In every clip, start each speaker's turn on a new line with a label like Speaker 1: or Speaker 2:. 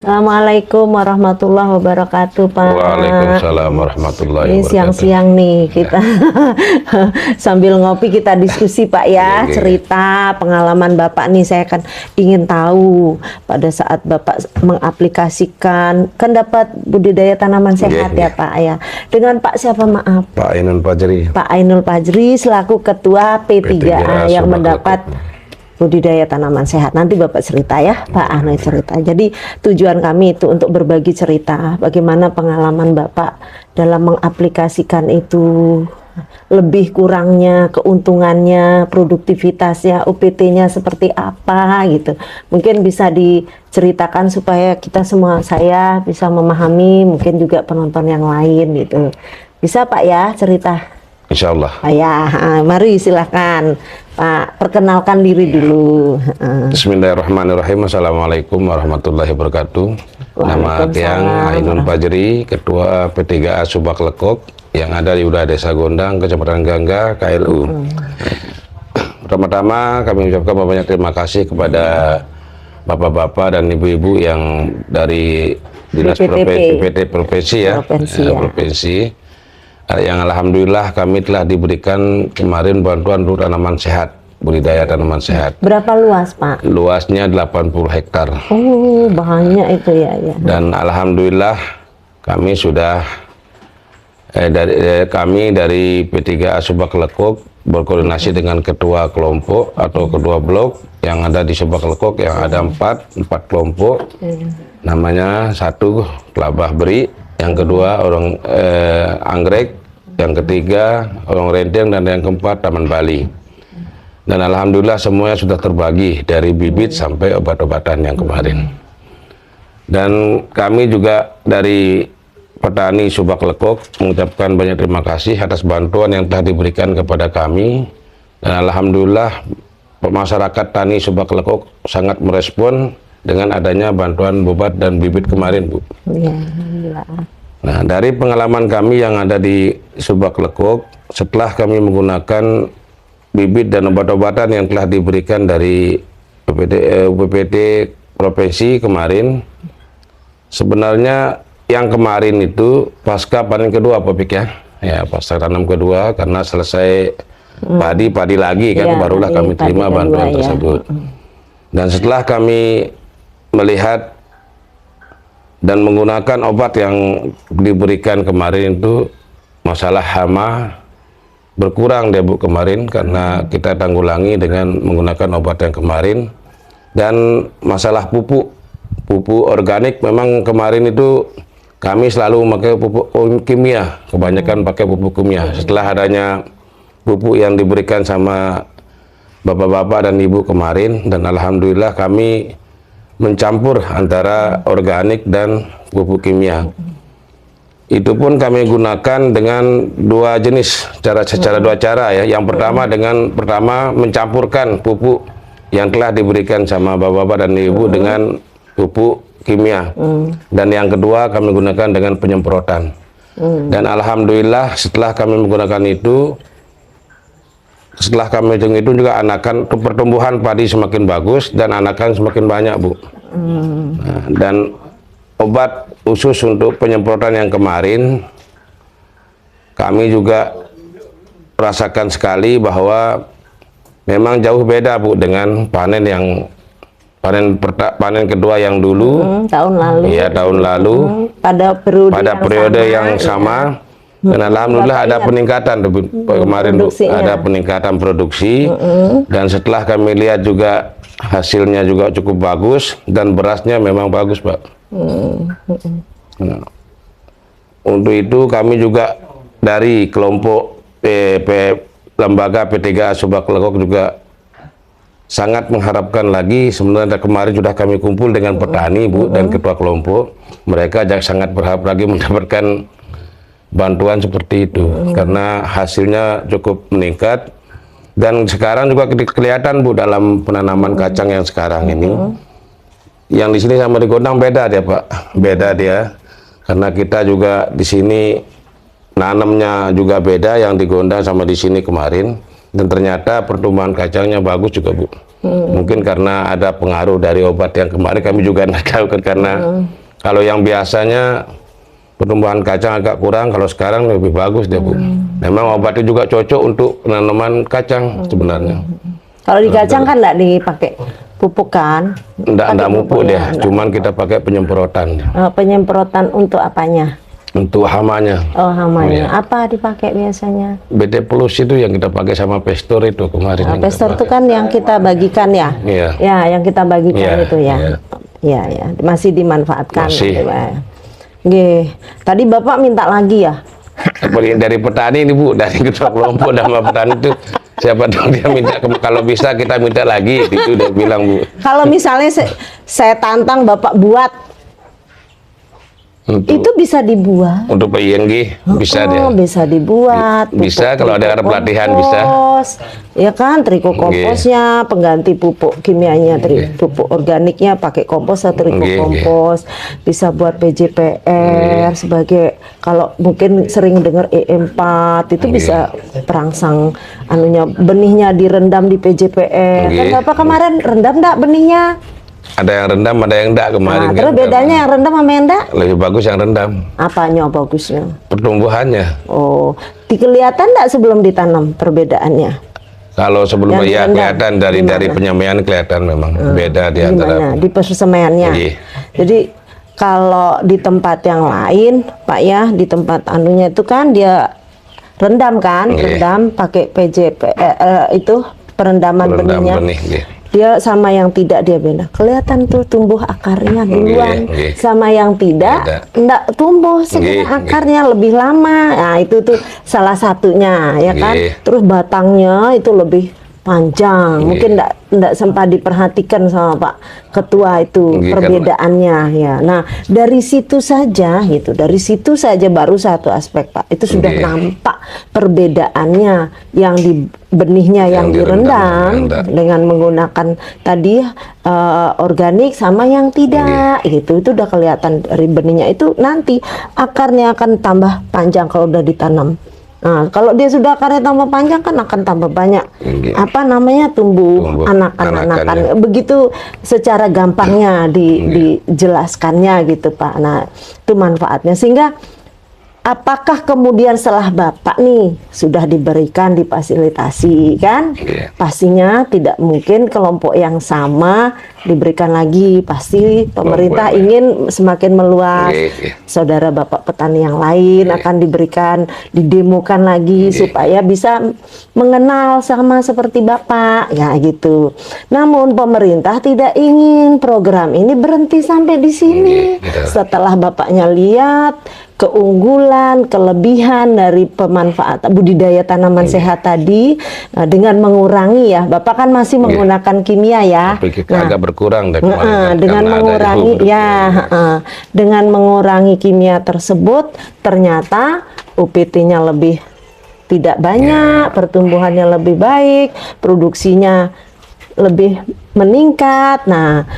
Speaker 1: Assalamualaikum warahmatullahi wabarakatuh, Pak.
Speaker 2: Waalaikumsalam warahmatullahi
Speaker 1: Ini
Speaker 2: wabarakatuh.
Speaker 1: siang-siang nih kita sambil ngopi kita diskusi, Pak ya.
Speaker 2: Oke.
Speaker 1: Cerita pengalaman Bapak nih, saya kan ingin tahu pada saat Bapak mengaplikasikan, kan dapat budidaya tanaman sehat ya, Pak ya. Dengan Pak siapa, maaf?
Speaker 2: Pak Ainun Fajri.
Speaker 1: Pak Ainul Fajri selaku Ketua P3A yang mendapat budidaya tanaman sehat. Nanti Bapak cerita ya, Pak Ahno cerita. Jadi tujuan kami itu untuk berbagi cerita bagaimana pengalaman Bapak dalam mengaplikasikan itu, lebih kurangnya, keuntungannya, produktivitasnya, UPT-nya seperti apa gitu. Mungkin bisa diceritakan supaya kita semua, saya bisa memahami, mungkin juga penonton yang lain gitu. Bisa Pak ya cerita?
Speaker 2: Insya Allah.
Speaker 1: Ya, mari silahkan Pak, perkenalkan diri dulu.
Speaker 2: Bismillahirrahmanirrahim. Assalamualaikum warahmatullahi wabarakatuh. Nama Tiang Ainun Fajri, Ketua P3A Subak Lekok yang ada di Wilayah Desa Gondang, Kecamatan Gangga, KLU. Pertama-tama kami ucapkan banyak terima kasih kepada bapak-bapak dan ibu-ibu yang dari Dinas PPT Provinsi ya, Provinsi. Yang alhamdulillah kami telah diberikan kemarin bantuan untuk tanaman sehat, budidaya tanaman sehat.
Speaker 1: Berapa luas, Pak?
Speaker 2: Luasnya 80 hektar.
Speaker 1: Oh, banyak itu ya.
Speaker 2: Dan alhamdulillah kami sudah kami dari P3A Subak Lekok berkoordinasi dengan ketua kelompok atau ketua blok yang ada di Subak Lekok yang ada empat kelompok. Namanya satu Kelabah Beri, yang kedua orang Anggrek, yang ketiga orang Renteng, dan yang keempat Taman Bali. Dan alhamdulillah semuanya sudah terbagi dari bibit sampai obat-obatan yang kemarin. Dan kami juga dari petani Subak Lekok mengucapkan banyak terima kasih atas bantuan yang telah diberikan kepada kami. Dan alhamdulillah masyarakat tani Subak Lekok sangat merespon dengan adanya bantuan obat dan bibit kemarin, Bu.
Speaker 1: Ya, alhamdulillah.
Speaker 2: Nah, dari pengalaman kami yang ada di Subak Lekok, setelah kami menggunakan bibit dan obat-obatan yang telah diberikan dari UPPT Provinsi kemarin, sebenarnya yang kemarin itu pasca panen kedua, Pak Pik ya? Ya, pasca tanam kedua, karena selesai padi lagi kan, barulah kami terima bantuan tersebut. Dan setelah kami melihat dan menggunakan obat yang diberikan kemarin itu, masalah hama berkurang deh, Bu, kemarin, karena kita tanggulangi dengan menggunakan obat yang kemarin. Dan masalah pupuk organik, memang kemarin itu kami selalu memakai pupuk kimia, kebanyakan pakai pupuk kimia. Setelah adanya pupuk yang diberikan sama bapak-bapak dan ibu kemarin, dan alhamdulillah kami mencampur antara organik dan pupuk kimia. Itu pun kami gunakan dengan dua jenis, secara dua cara ya. Yang pertama mencampurkan pupuk yang telah diberikan sama bapak-bapak dan ibu dengan pupuk kimia. Dan yang kedua kami gunakan dengan penyemprotan. Dan alhamdulillah setelah kami menggunakan itu, setelah kami hitung juga pertumbuhan padi semakin bagus dan anakan semakin banyak, Bu. Nah, dan obat khusus untuk penyemprotan yang kemarin, kami juga rasakan sekali bahwa memang jauh beda, Bu, dengan panen kedua yang dulu.
Speaker 1: Tahun lalu.
Speaker 2: Iya, tahun lalu.
Speaker 1: Pada periode
Speaker 2: yang sama. Dan alhamdulillah ada peningkatan kemarin, Bu, ada peningkatan produksi. Dan setelah kami lihat juga hasilnya juga cukup bagus dan berasnya memang bagus, Pak. Nah, untuk itu kami juga dari kelompok lembaga P3A Subak Lekok juga sangat mengharapkan lagi. Sebenarnya kemarin sudah kami kumpul dengan petani, Bu, dan ketua kelompok. Mereka sangat berharap lagi mendapatkan bantuan seperti itu, karena hasilnya cukup meningkat. Dan sekarang juga kelihatan, Bu, dalam penanaman kacang yang sekarang ini, yang di sini sama di Gondang beda dia, Pak, beda dia, karena kita juga di sini nanamnya juga beda, yang di Gondang sama di sini kemarin, dan ternyata pertumbuhan kacangnya bagus juga, Bu. Mungkin karena ada pengaruh dari obat yang kemarin kami juga tidak tahu kan, karena kalau yang biasanya pertumbuhan kacang agak kurang, kalau sekarang lebih bagus dia Bu. Memang obat itu juga cocok untuk penanaman kacang sebenarnya.
Speaker 1: Kalau di kacang kan nggak dipakai pupuk kan?
Speaker 2: Enggak mupuk dia, cuman kita pakai penyemprotan.
Speaker 1: Penyemprotan untuk apanya?
Speaker 2: Untuk hamanya.
Speaker 1: Oh, hamanya.
Speaker 2: Iya.
Speaker 1: Apa dipakai biasanya?
Speaker 2: BT Plus itu yang kita pakai sama Pestor itu kemarin. yang kita
Speaker 1: Pestor itu
Speaker 2: pakai.
Speaker 1: kan yang kita bagikan ya?
Speaker 2: Iya.
Speaker 1: Ya, yang kita bagikan
Speaker 2: Iya,
Speaker 1: itu ya.
Speaker 2: iya.
Speaker 1: Iya, ya. Masih dimanfaatkan.
Speaker 2: Masih.
Speaker 1: Gitu, Pak. Nggih. Tadi Bapak minta lagi ya?
Speaker 2: Dari petani ini Bu, dari ketua kelompok sama petani itu, siapa tahu dia minta, kalau bisa kita minta lagi, itu udah bilang Bu.
Speaker 1: Kalau misalnya saya tantang Bapak buat, itu bisa dibuat.
Speaker 2: Untuk PING bisa dia.
Speaker 1: Bisa dibuat.
Speaker 2: Bisa
Speaker 1: pupuk
Speaker 2: kalau ada
Speaker 1: triko
Speaker 2: pelatihan
Speaker 1: kompos,
Speaker 2: bisa.
Speaker 1: Ya kan, triko komposnya, pengganti pupuk kimianya, pupuk organiknya pakai kompos atau triko kompos. Bisa buat PJPR sebagai, kalau mungkin sering dengar EM4 itu bisa perangsang anunya, benihnya direndam di PJPR. Kan Bapak kemarin rendam enggak benihnya?
Speaker 2: Ada yang rendam, ada yang enggak kemarin.
Speaker 1: Nah, terus bedanya yang rendam sama yang enggak?
Speaker 2: Lebih bagus yang rendam.
Speaker 1: Apanya bagusnya?
Speaker 2: Pertumbuhannya.
Speaker 1: Oh, kelihatan enggak sebelum ditanam perbedaannya?
Speaker 2: Kalau sebelum
Speaker 1: Yang
Speaker 2: ya
Speaker 1: direndam,
Speaker 2: kelihatan dari penyemaian kelihatan memang beda di antara.
Speaker 1: Gimana? Di persemaiannya.
Speaker 2: Iya.
Speaker 1: Jadi kalau di tempat yang lain, Pak ya, di tempat anunya itu kan dia rendam kan,
Speaker 2: Iya.
Speaker 1: rendam pakai PJP itu perendaman
Speaker 2: Rendam
Speaker 1: benihnya.
Speaker 2: benih, iya.
Speaker 1: Dia sama yang tidak dia beda. Kelihatan tuh tumbuh akarnya duluan.
Speaker 2: Iya.
Speaker 1: Sama yang tidak,
Speaker 2: Beda.
Speaker 1: enggak tumbuh segera
Speaker 2: Iya.
Speaker 1: akarnya lebih lama. Nah, itu tuh salah satunya ya kan.
Speaker 2: Iya.
Speaker 1: Terus batangnya itu lebih panjang. Mungkin enggak sempat diperhatikan sama Pak Ketua itu
Speaker 2: Iya,
Speaker 1: perbedaannya ya. Nah, dari situ saja gitu. Dari situ saja baru satu aspek Pak. Itu sudah
Speaker 2: Iya.
Speaker 1: nampak perbedaannya yang di benihnya yang direndam dengan menggunakan tadi organik sama yang tidak gitu. Itu udah kelihatan dari benihnya. Itu nanti akarnya akan tambah panjang kalau udah ditanam. Nah, kalau dia sudah akarnya tambah panjang kan akan tambah banyak apa namanya tumbuh anakan-anakan. Begitu secara gampangnya dijelaskannya gitu Pak. Nah, itu manfaatnya, sehingga apakah kemudian setelah Bapak nih sudah diberikan, difasilitasi kan, pastinya tidak mungkin kelompok yang sama diberikan lagi, pasti pemerintah ingin semakin meluas. Saudara Bapak petani yang lain akan diberikan, didemokan lagi supaya bisa mengenal sama seperti Bapak ya gitu. Namun pemerintah tidak ingin program ini berhenti sampai di sini. Setelah Bapaknya lihat keunggulan, kelebihan dari pemanfaatan budidaya tanaman sehat tadi, dengan mengurangi ya, Bapak kan masih menggunakan kimia ya.
Speaker 2: Agak berkurang dari
Speaker 1: dengan mengurangi dengan mengurangi kimia tersebut, ternyata UPT-nya lebih tidak banyak, pertumbuhannya lebih baik, produksinya lebih meningkat. Nah,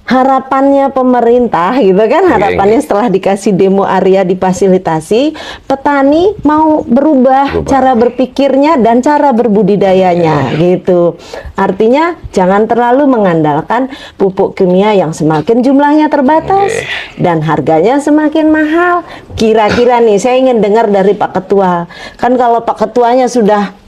Speaker 1: harapannya pemerintah gitu kan, harapannya setelah dikasih demo area, difasilitasi, petani mau berubah cara berpikirnya dan cara berbudidayanya gitu. Artinya jangan terlalu mengandalkan pupuk kimia yang semakin jumlahnya terbatas dan harganya semakin mahal. Kira-kira nih saya ingin dengar dari Pak Ketua. Kan kalau Pak Ketuanya sudah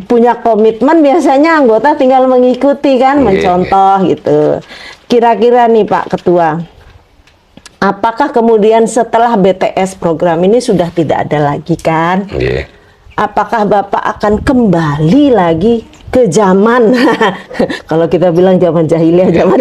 Speaker 1: punya komitmen, biasanya anggota tinggal mengikuti kan, mencontoh gitu. Kira-kira nih Pak Ketua, apakah kemudian setelah BTS program ini sudah tidak ada lagi kan? Apakah Bapak akan kembali lagi ke zaman kalau kita bilang zaman jahiliyah, zaman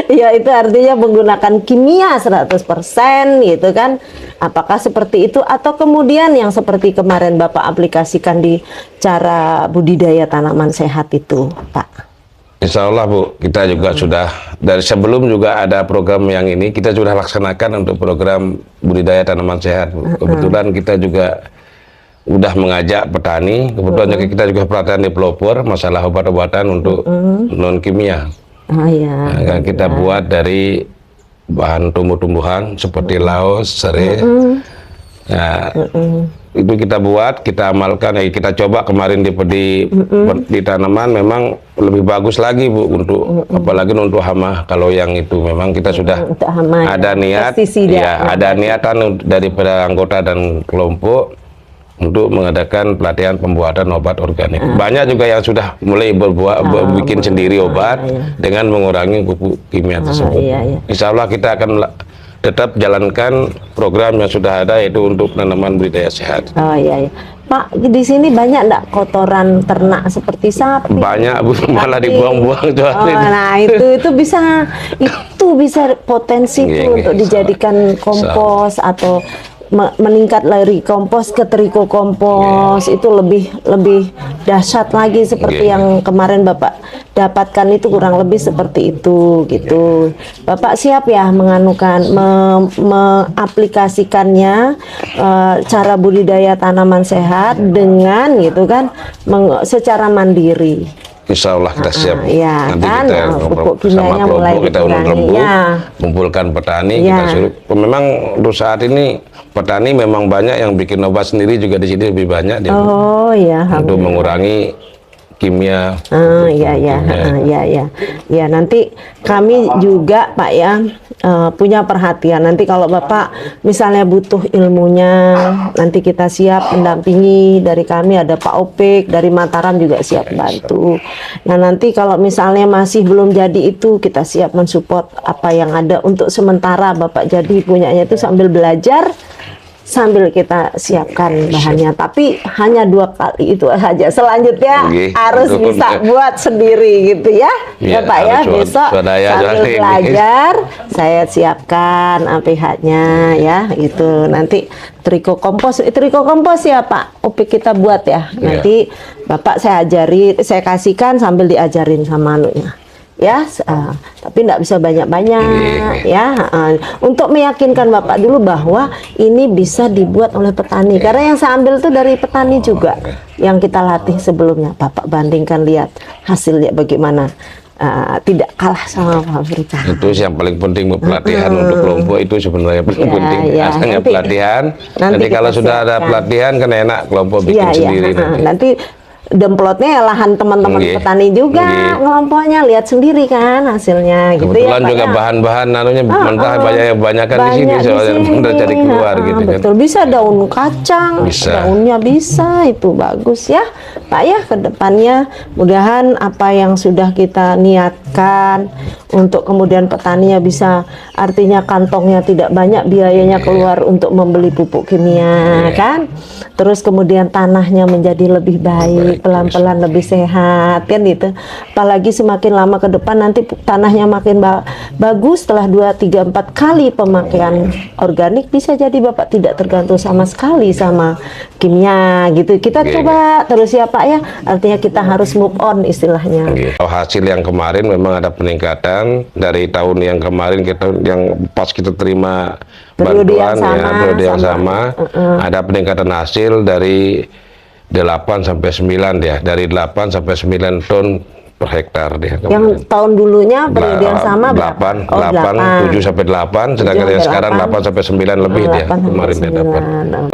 Speaker 1: ya itu artinya menggunakan kimia 100% gitu kan? Apakah seperti itu, atau kemudian yang seperti kemarin Bapak aplikasikan di cara budidaya tanaman sehat itu, Pak?
Speaker 2: Insya Allah Bu, kita juga sudah dari sebelum juga ada program yang ini, kita sudah laksanakan untuk program budidaya tanaman sehat Bu. Kebetulan kita juga udah mengajak petani, kebetulan kita juga pelatihan di pelopor masalah obat-obatan untuk non kimia. Nah, kita buat dari bahan tumbuh-tumbuhan seperti laos, serai, Nah, itu kita buat, kita amalkan, kita coba kemarin di tanaman memang lebih bagus lagi Bu untuk apalagi untuk hama. Kalau yang itu memang kita sudah
Speaker 1: hama,
Speaker 2: ada niat, ya ada niatan daripada anggota dan kelompok untuk mengadakan pelatihan pembuatan obat organik. Banyak juga yang sudah mulai bikin sendiri obat dengan mengurangi pupuk kimia tersebut. Insya Allah kita akan tetap jalankan program yang sudah ada, yaitu untuk penanaman budidaya sehat.
Speaker 1: Oh iya, iya. Pak, di sini banyak enggak kotoran ternak seperti sapi?
Speaker 2: Banyak Bu, malah dibuang-buang.
Speaker 1: Nah itu bisa potensi tuh untuk dijadikan kompos atau meningkat dari kompos ke triko kompos. Itu lebih dahsyat lagi seperti yang kemarin Bapak dapatkan, itu kurang lebih seperti itu gitu. Bapak siap ya menganukan mengaplikasikannya cara budidaya tanaman sehat dengan gitu kan secara mandiri.
Speaker 2: Insya Allah kita siap.
Speaker 1: Ya,
Speaker 2: nanti
Speaker 1: kan?
Speaker 2: kita
Speaker 1: Pupuk
Speaker 2: sama
Speaker 1: kimianya mulai
Speaker 2: kelompok kita
Speaker 1: dikurangi.
Speaker 2: kumpulkan petani, kita suruh. Memang untuk saat ini petani memang banyak yang bikin obat sendiri juga di sini lebih banyak dia.
Speaker 1: Oh ya.
Speaker 2: Untuk mengurangi kimia.
Speaker 1: Ya, nanti kami juga Pak ya punya perhatian. Nanti kalau Bapak misalnya butuh ilmunya, nanti kita siap mendampingi. Dari kami ada Pak Opik, dari Mataram juga siap bantu. Nah nanti kalau misalnya masih belum jadi itu, kita siap mensupport apa yang ada. Untuk sementara Bapak jadi punyanya itu sambil belajar, sambil kita siapkan bahannya, tapi hanya 2 kali itu saja. Selanjutnya harus bisa buat sendiri gitu ya, ya Pak ya. Besok sambil belajar saya siapkan pH-nya ya, itu nanti triko kompos ya Pak Opik kita buat ya. Nanti Bapak saya ajari, saya kasihkan sambil diajarin sama anunya. Ya, tapi tidak bisa banyak-banyak ya. Untuk meyakinkan Bapak dulu bahwa ini bisa dibuat oleh petani, karena yang saya ambil itu dari petani juga yang kita latih sebelumnya. Bapak bandingkan, lihat hasilnya bagaimana. Tidak kalah sama pabrikan.
Speaker 2: Itu yang paling penting pelatihan untuk kelompok, itu sebenarnya paling penting. Asalnya pelatihan. Nanti kalau sudah ada pelatihan kan enak kelompok bikin sendiri.
Speaker 1: Nanti demplotnya ya lahan teman-teman petani juga, ngelompoknya lihat sendiri kan hasilnya gitu.
Speaker 2: Kebetulan juga bahan-bahan nanunya mentah banyak kan di sini soalnya udah cari keluar gitu kan.
Speaker 1: Betul, bisa daun kacang, daunnya bisa, itu bagus ya Pak ya. Kedepannya mudahan apa yang sudah kita niatkan untuk kemudian petaninya bisa, artinya kantongnya tidak banyak biayanya keluar untuk membeli pupuk kimia kan. Terus kemudian tanahnya menjadi lebih baik, pelan-pelan lebih sehat kan gitu. Apalagi semakin lama ke depan nanti tanahnya makin bagus setelah 2, 3, 4 kali pemakaian organik, bisa jadi Bapak tidak tergantung sama sekali sama kimia gitu. Kita coba terus ya Pak ya, artinya kita harus move on istilahnya.
Speaker 2: Hasil yang kemarin memang ada peningkatan dari tahun yang kemarin, yang pas kita terima bantuan periode yang sama, ada peningkatan hasil dari 8 sampai 9 ya, dari 8 sampai 9 ton per hektar dia.
Speaker 1: Yang tahun dulunya periode yang sama
Speaker 2: 8, 7 sampai 8, sedangkan yang sekarang 8 sampai 9 lebih dia kemarin dia dapat.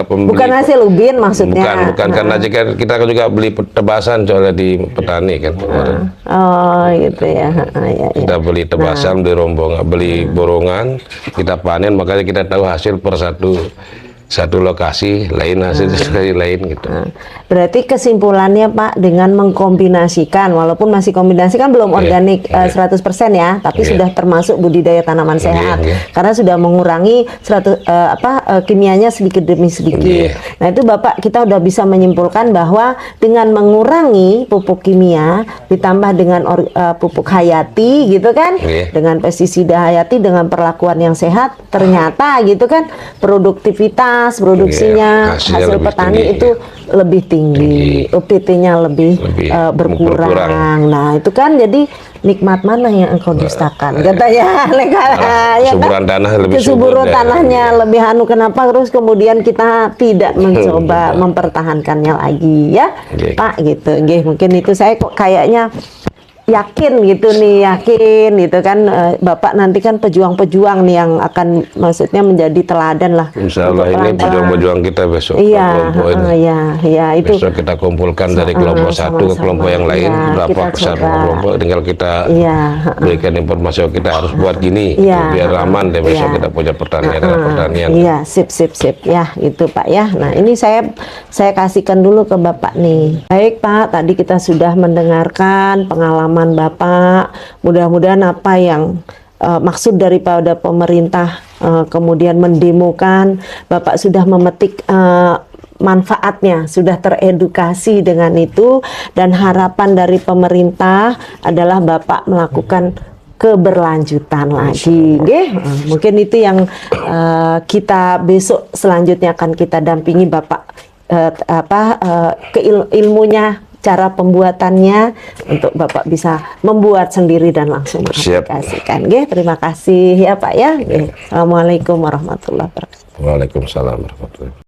Speaker 1: Bukan hasil ubin maksudnya.
Speaker 2: Bukan karena jika kita juga beli tebasan soalnya di petani kan kemarin.
Speaker 1: Oh gitu ya.
Speaker 2: Kita beli tebasan, beli rombongan, beli borongan, kita panen, makanya kita tahu hasil per satu lokasi lain, hasil sekali lain gitu.
Speaker 1: Berarti kesimpulannya Pak, dengan mengkombinasikan, walaupun masih kombinasi kan belum organik 100% ya, tapi sudah termasuk budidaya tanaman sehat, karena sudah mengurangi kimianya sedikit demi sedikit. Nah itu Bapak, kita udah bisa menyimpulkan bahwa dengan mengurangi pupuk kimia ditambah dengan pupuk hayati gitu kan, dengan pestisida hayati, dengan perlakuan yang sehat, ternyata gitu kan produktivitas produksinya hasil petani itu lebih tinggi, UPT-nya lebih berkurang. Nah itu kan jadi nikmat mana yang engkau dustakan katanya.
Speaker 2: Kesuburan tanah lebih
Speaker 1: kesuburan tanahnya lebih kenapa terus kemudian kita tidak mencoba mempertahankannya lagi ya Pak gitu. Mungkin itu saya kok kayaknya yakin gitu nih, yakin gitu kan, Bapak nanti kan pejuang-pejuang nih yang akan maksudnya menjadi teladan lah.
Speaker 2: Insya Allah
Speaker 1: untuk
Speaker 2: ini
Speaker 1: pelan-pelan.
Speaker 2: pejuang-pejuang kita besok.
Speaker 1: Iya,
Speaker 2: kelompok ini.
Speaker 1: iya itu.
Speaker 2: Besok kita kumpulkan dari kelompok satu ke
Speaker 1: sama-sama.
Speaker 2: kelompok yang lain,
Speaker 1: Iya,
Speaker 2: berapa
Speaker 1: kita
Speaker 2: besar
Speaker 1: coba.
Speaker 2: kelompok, tinggal kita
Speaker 1: Iya,
Speaker 2: berikan informasi, oh, kita harus buat gini,
Speaker 1: Iya,
Speaker 2: gitu, biar aman deh besok
Speaker 1: iya.
Speaker 2: kita punya pertanian, pertanian.
Speaker 1: Iya, sip ya, itu Pak ya. Nah, ini saya kasihkan dulu ke Bapak nih. Baik Pak, tadi kita sudah mendengarkan pengalaman Bapak. Mudah-mudahan apa yang maksud daripada pemerintah kemudian mendemokan, Bapak sudah memetik manfaatnya, sudah teredukasi dengan itu, dan harapan dari pemerintah adalah Bapak melakukan keberlanjutan lagi, mungkin itu yang kita besok selanjutnya akan kita dampingi Bapak ilmunya, cara pembuatannya untuk Bapak bisa membuat sendiri dan langsung mengaplikasikan. Terima kasih ya Pak ya. Assalamualaikum warahmatullahi wabarakatuh.
Speaker 2: Waalaikumsalam warahmatullahi wabarakatuh.